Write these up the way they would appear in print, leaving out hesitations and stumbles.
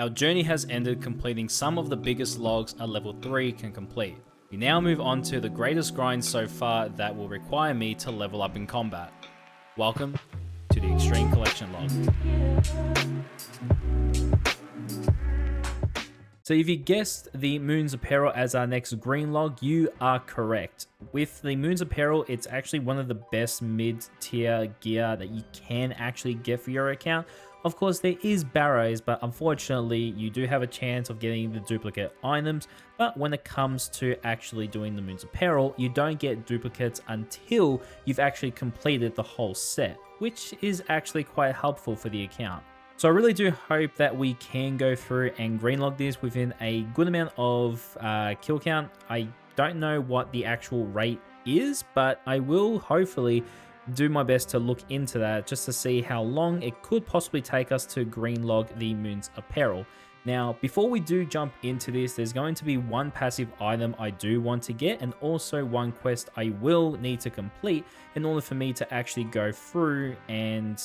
Our journey has ended completing some of the biggest logs a level 3 can complete. We now move on to the greatest grind so far that will require me to level up in combat. Welcome to the Extreme Collection log. So if you guessed the Moons of Peril as our next green log, you are correct. With the Moons of Peril, it's actually one of the best mid-tier gear that you can actually get for your account. Of course, there is barrows, but unfortunately, you do have a chance of getting the duplicate items. But when it comes to actually doing the Moons of Peril, you don't get duplicates until you've actually completed the whole set, which is actually quite helpful for the account. So I really do hope that we can go through and greenlog this within a good amount of kill count. I don't know what the actual rate is, but I will hopefully do my best to look into that just to see how long it could possibly take us to greenlog the Moons of Peril. Now, before we do jump into this, there's going to be one passive item I do want to get and also one quest I will need to complete in order for me to actually go through and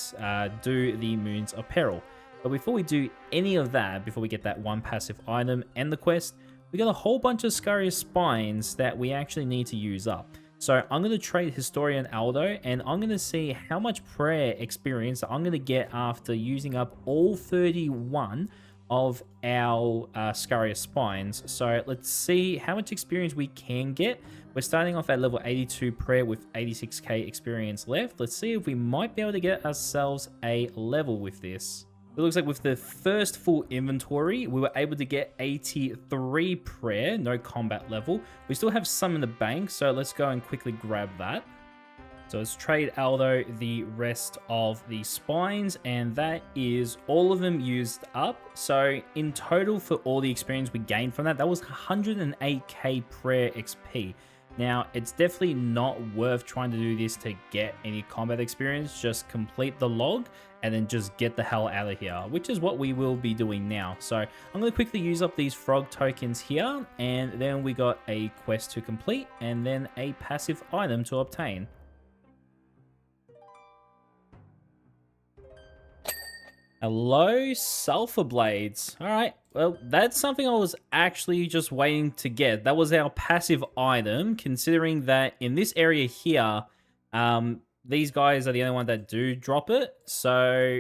do the Moons of Peril. But before we do any of that, before we get that one passive item and the quest, we got a whole bunch of Scarious Spines that we actually need to use up. So I'm going to trade Historian Aldo and I'm going to see how much prayer experience I'm going to get after using up all 31 of our Scarious Spines. So let's see how much experience we can get. We're starting off at level 82 prayer with 86k experience left. Let's see if we might be able to get ourselves a level with this. It looks like with the first full inventory, we were able to get 83 prayer, no combat level. We still have some in the bank, so let's go and quickly grab that. So let's trade Aldo the rest of the spines, and that is all of them used up. So in total for all the experience we gained from that, that was 108k prayer XP. Now, it's definitely not worth trying to do this to get any combat experience. Just complete the log and then just get the hell out of here, which is what we will be doing now. So I'm going to quickly use up these frog tokens here, and then we got a quest to complete and then a passive item to obtain. Hello, Sulfur Blades. All right, well, that's something I was actually just waiting to get. That was our passive item, considering that in this area here, these guys are the only one that do drop it. So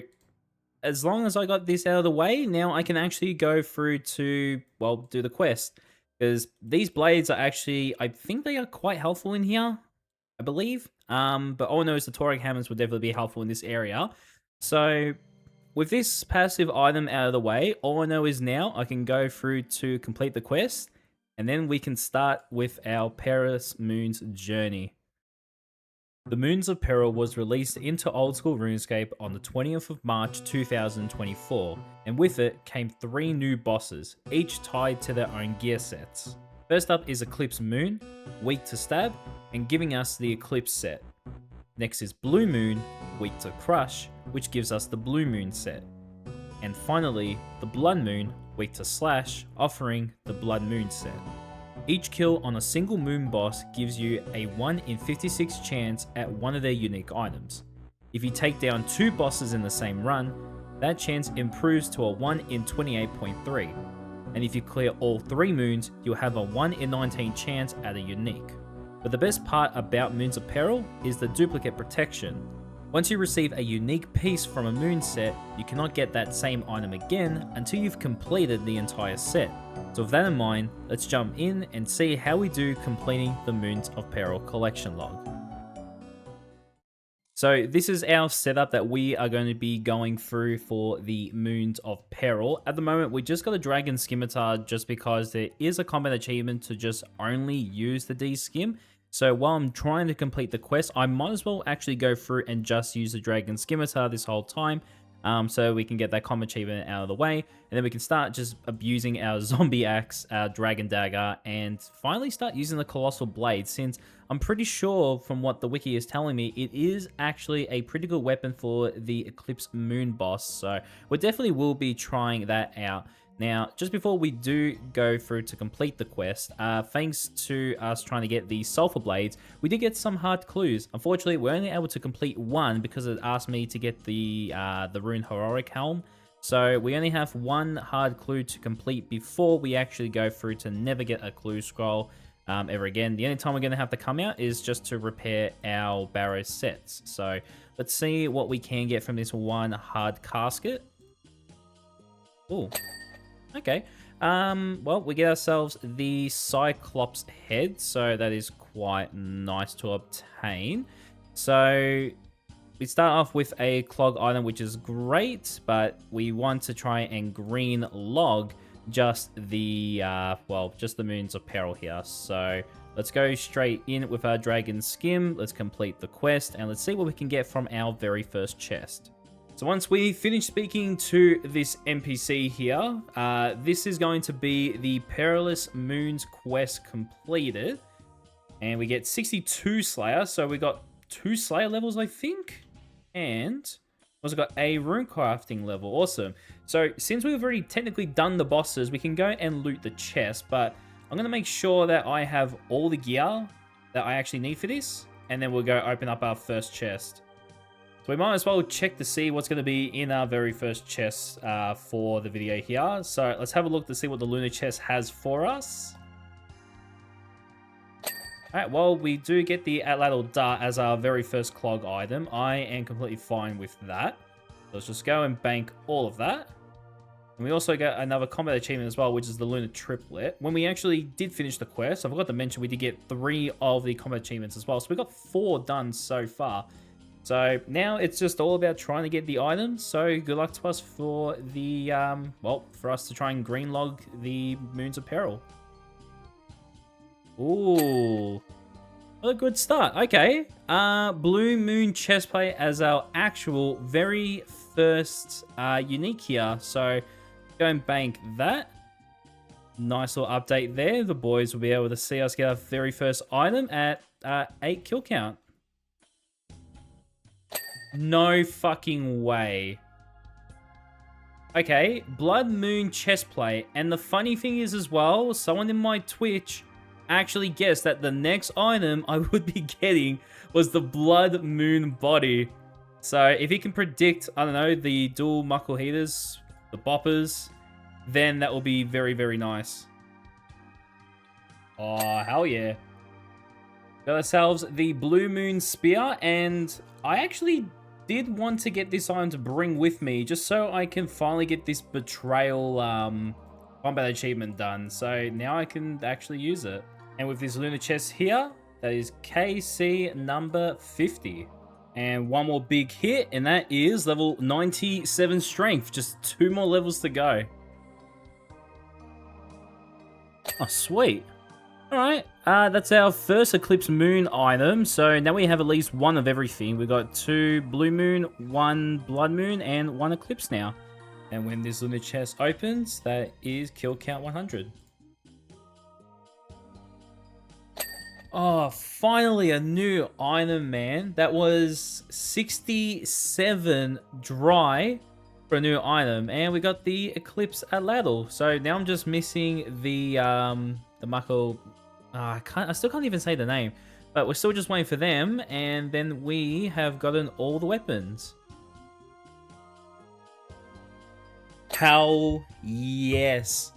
as long as I got this out of the way, now I can actually go through to, well, do the quest. Because these blades are actually, I think they are quite helpful in here, I believe. But all I know is the Toric Hammers would definitely be helpful in this area. So with this passive item out of the way, all I know is now I can go through to complete the quest, and then we can start with our Perilous Moons journey. The Moons of Peril was released into Old School RuneScape on the 20th of March 2024, and with it came 3 new bosses, each tied to their own gear sets. First up is Eclipse Moon, weak to stab, and giving us the Eclipse set. Next is Blue Moon, weak to crush, which gives us the Blue Moon set. And finally, the Blood Moon, weak to slash, offering the Blood Moon set. Each kill on a single moon boss gives you a 1 in 56 chance at one of their unique items. If you take down 2 bosses in the same run, that chance improves to a 1 in 28.3. And if you clear all 3 moons, you'll have a 1 in 19 chance at a unique. But the best part about Moons of Peril is the duplicate protection. Once you receive a unique piece from a moon set, you cannot get that same item again until you've completed the entire set. So with that in mind, let's jump in and see how we do completing the Moons of Peril collection log. So this is our setup that we are going to be going through for the Moons of Peril. At the moment, we just got a Dragon Scimitar just because there is a combat achievement to just only use the D-Skim. So while I'm trying to complete the quest, I might as well actually go through and just use the Dragon Scimitar this whole time. So we can get that combat achievement out of the way, and then we can start just abusing our Zombie Axe, our Dragon Dagger, and finally start using the Colossal Blade, since I'm pretty sure from what the wiki is telling me, it is actually a pretty good weapon for the Eclipse Moon boss, so we definitely will be trying that out. Now, just before we do go through to complete the quest, thanks to us trying to get the Sulfur Blades, we did get some hard clues. Unfortunately, we're only able to complete one because it asked me to get the Rune Heroic Helm. So we only have one hard clue to complete before we actually go through to never get a clue scroll ever again. The only time we're going to have to come out is just to repair our barrow sets. So let's see what we can get from this one hard casket. Oh, okay. Well, we get ourselves the Cyclops head, so that is quite nice to obtain. So we start off with a clog item, which is great, but we want to try and green log just the, just the Moons of Peril here. So let's go straight in with our Dragon Skim. Let's complete the quest, and let's see what we can get from our very first chest. So once we finish speaking to this NPC here, this is going to be the Perilous Moons quest completed. And we get 62 Slayer, so we got 2 Slayer levels, I think. And also got a rune crafting level. Awesome. So since we've already technically done the bosses, we can go and loot the chest. But I'm going to make sure that I have all the gear that I actually need for this. And then we'll go open up our first chest. So we might as well check to see what's going to be in our very first chest for the video here. So let's have a look to see what the Lunar chest has for us. Alright, well, we do get the Atlatl Dart as our very first clog item. I am completely fine with that. Let's just go and bank all of that. And we also get another combat achievement as well, which is the Lunar Triplet. When we actually did finish the quest, I forgot to mention we did get 3 of the combat achievements as well. So we got 4 done so far. So now it's just all about trying to get the items. So good luck to us for the, for us to try and green log the Moons of Peril. Ooh, what a good start. Okay, Blue Moon chestplate as our actual very first unique here. So go and bank that. Nice little update there. The boys will be able to see us get our very first item at 8 kill count. No fucking way. Okay, Blood Moon chestplate. And the funny thing is as well, someone in my Twitch actually guessed that the next item I would be getting was the Blood Moon body. So if you can predict, I don't know, the dual muckle heaters, the boppers, then that will be very, very nice. Oh, hell yeah. Got ourselves the Blue Moon Spear, and I actually did want to get this item to bring with me just so I can finally get this Betrayal combat achievement done. So now I can actually use it. And with this Lunar chest here, that is KC number 50. And one more big hit, and that is level 97 strength. Just 2 more levels to go. Oh, sweet. Alright, that's our first Eclipse Moon item. So now we have at least 1 of everything. We got 2 Blue Moon, 1 Blood Moon, and 1 Eclipse now. And when this Lunar chest opens, that is kill count 100. Oh, finally a new item, man. That was 67 dry for a new item. And we got the Eclipse Atlatl. So now I'm just missing the Muckle. I still can't even say the name. But we're still just waiting for them. And then we have gotten all the weapons. Hell yes.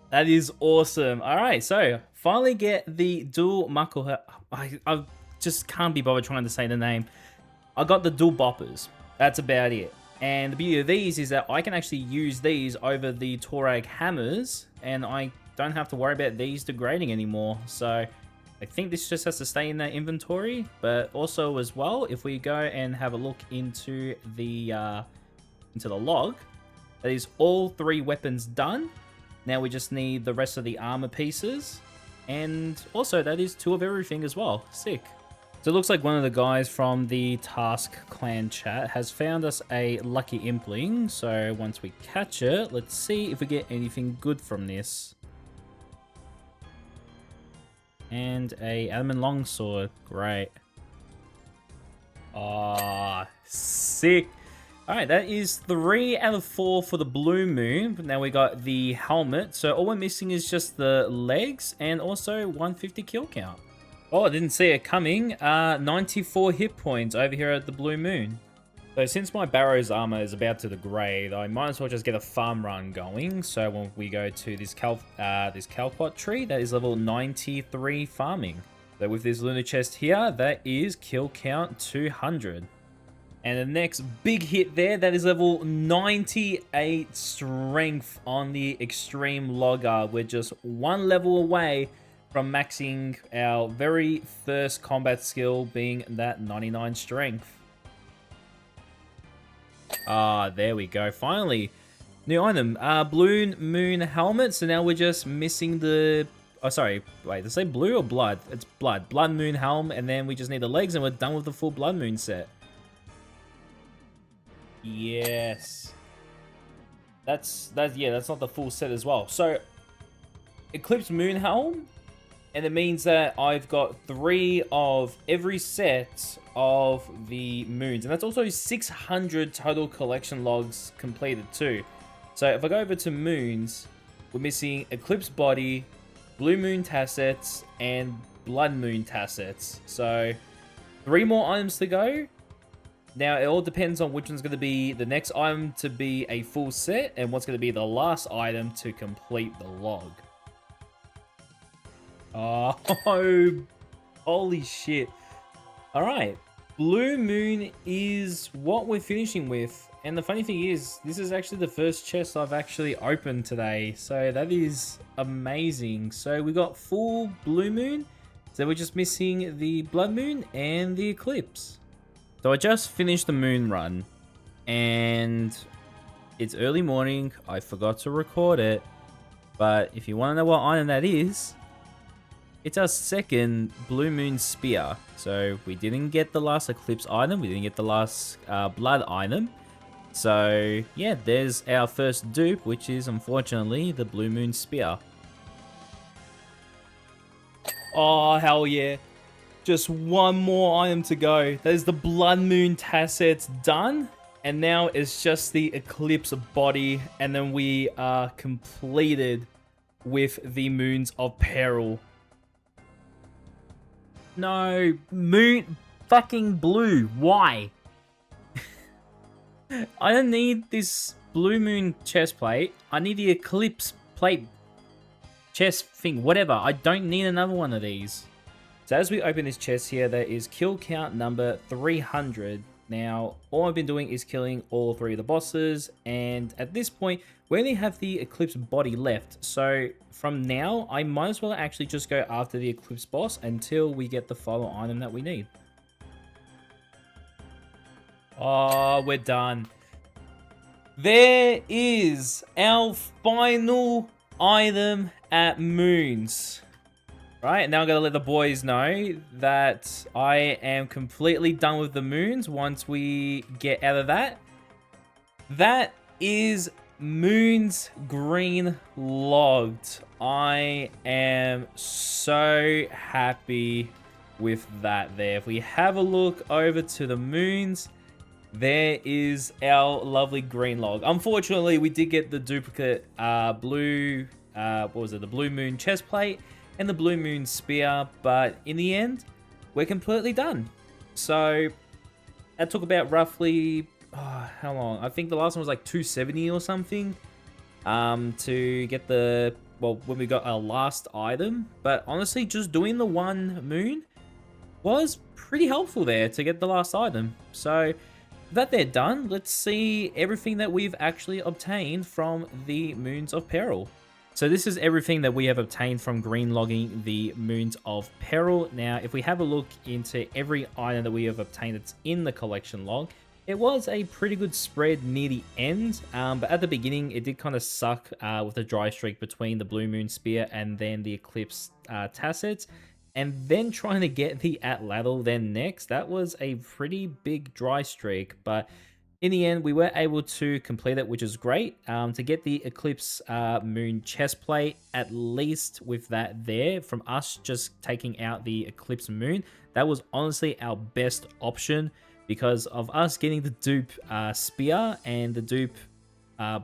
That is awesome. Alright, so finally get the dual muckle. I just can't be bothered trying to say the name. I got the dual boppers. That's about it. And the beauty of these is that I can actually use these over the Torag hammers, and I don't have to worry about these degrading anymore. So I think this just has to stay in that inventory. But also as well, if we go and have a look into the log, that is all 3 weapons done. Now we just need the rest of the armor pieces. And also that is 2 of everything as well. Sick. So it looks like one of the guys from the Task Clan chat has found us a lucky impling. So once we catch it, let's see if we get anything good from this. And a adamant longsword. Great. Ah, sick. Alright, that is 3 out of 4 for the Blue Moon. But now we got the helmet. So all we're missing is just the legs and also 150 kill count. Oh, I didn't see it coming. 94 hit points over here at the Blue Moon. So since my Barrow's armor is about to degrade, I might as well just get a farm run going. So when we go to this Calquat tree, that is level 93 farming. So with this lunar chest here, that is kill count 200. And the next big hit there, that is level 98 strength on the extreme logger. We're just one level away from maxing our very first combat skill, being that 99 strength. Ah, there we go. Finally, new item. Blue Moon helmet. So now we're just missing the... Oh, sorry. Wait, did I say blue or blood? It's blood. Blood Moon helm, and then we just need the legs, and we're done with the full Blood Moon set. Yes. That's not the full set as well. So, Eclipse Moon helm, and it means that I've got 3 of every set of the moons. And that's also 600 total collection logs completed too. So if I go over to moons, we're missing Eclipse Body, Blue Moon Tassets, and Blood Moon Tassets. So 3 more items to go. Now it all depends on which one's going to be the next item to be a full set, and what's going to be the last item to complete the log. Oh, holy shit. Alright, Blue Moon is what we're finishing with. And the funny thing is, this is actually the first chest I've actually opened today. So that is amazing. So we got full Blue Moon. So we're just missing the Blood Moon and the Eclipse. So I just finished the moon run. And it's early morning. I forgot to record it. But if you want to know what item that is, it's our second Blue Moon Spear. So we didn't get the last Eclipse item. We didn't get the last Blood item. So yeah, there's our first dupe, which is unfortunately the Blue Moon Spear. Oh, hell yeah. Just one more item to go. That is the Blood Moon Tassets done. And now it's just the Eclipse Body. And then we are completed with the Moons of Peril. No, moon, fucking blue. Why? I don't need this Blue Moon chest plate. I need the Eclipse plate chest thing, whatever. I don't need another one of these. So as we open this chest here, there is kill count number 300. Now, all I've been doing is killing all 3 of the bosses, and at this point, we only have the Eclipse Body left. So from now, I might as well actually just go after the Eclipse boss until we get the final item that we need. Oh, we're done. There is our final item at Moons. Right, now I'm going to let the boys know that I am completely done with the moons once we get out of that. That is Moons Green Logged. I am so happy with that there. If we have a look over to the moons, there is our lovely green log. Unfortunately, we did get the duplicate blue, the Blue Moon chest plate and the Blue Moon Spear, but in the end, we're completely done. So that took about roughly, how long? I think the last one was like 270 or something to get the, when we got our last item. But honestly, just doing the one moon was pretty helpful there to get the last item. So that they're done, let's see everything that we've actually obtained from the Moons of Peril. So this is everything that we have obtained from green logging the Moons of Peril. Now, if we have a look into every item that we have obtained that's in the collection log, it was a pretty good spread near the end, but at the beginning, it did kind of suck with the dry streak between the Blue Moon Spear and then the Eclipse Tassets, and then trying to get the Atlatl then next. That was a pretty big dry streak, but in the end, we were able to complete it, which is great. To get the Eclipse Moon chest plate, at least with that there, from us just taking out the Eclipse Moon, that was honestly our best option because of us getting the dupe Spear and the dupe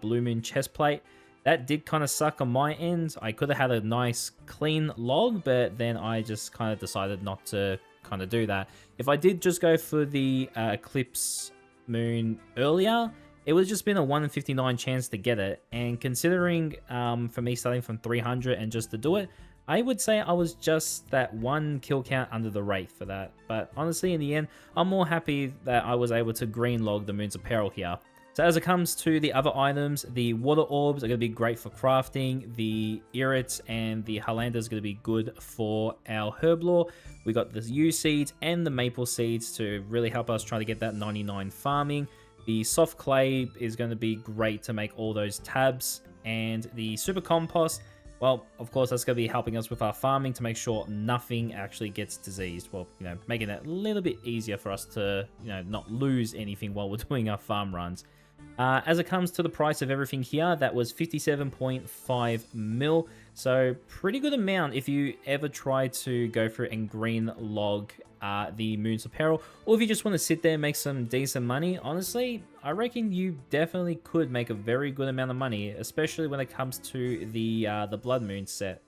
Blue Moon chest plate. That did kind of suck on my end. I could have had a nice clean log, but then I just kind of decided not to kind of do that. If I did just go for the Eclipse moon earlier, it would just been a 1 in 59 chance to get it. And considering for me starting from 300 and just to do it, I would say I was just that 1 kill count under the Wraith for that. But honestly, in the end, I'm more happy that I was able to green log the Moons of Peril here. So as it comes to the other items, the water orbs are going to be great for crafting. The irits and the Highlander is going to be good for our herblore. We got the yew seeds and the maple seeds to really help us try to get that 99 farming. The soft clay is going to be great to make all those tabs. And the super compost, well, of course, that's going to be helping us with our farming to make sure nothing actually gets diseased. Well, you know, making it a little bit easier for us to, you know, not lose anything while we're doing our farm runs. As it comes to the price of everything here, that was 57.5 mil. So pretty good amount if you ever try to go through and green log the Moons of Peril, or if you just want to sit there and make some decent money. Honestly, I reckon you definitely could make a very good amount of money, especially when it comes to the Blood Moon set.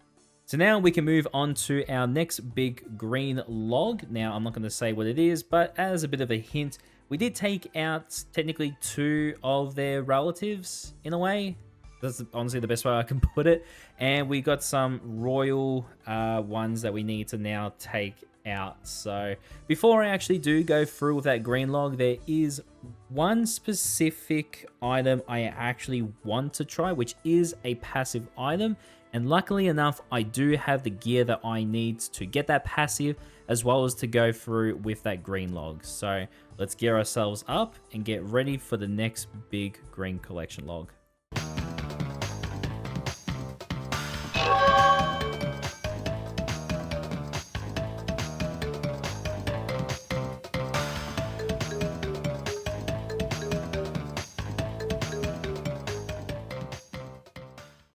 So now we can move on to our next big green log. Now, I'm not going to say what it is, but as a bit of a hint, we did take out technically 2 of their relatives in a way. That's honestly the best way I can put it. And we got some royal ones that we need to now take out. So before I actually do go through with that green log, there is one specific item I actually want to try, which is a passive item. And luckily enough, I do have the gear that I need to get that passive, as well as to go through with that green log. So let's gear ourselves up and get ready for the next big green collection log.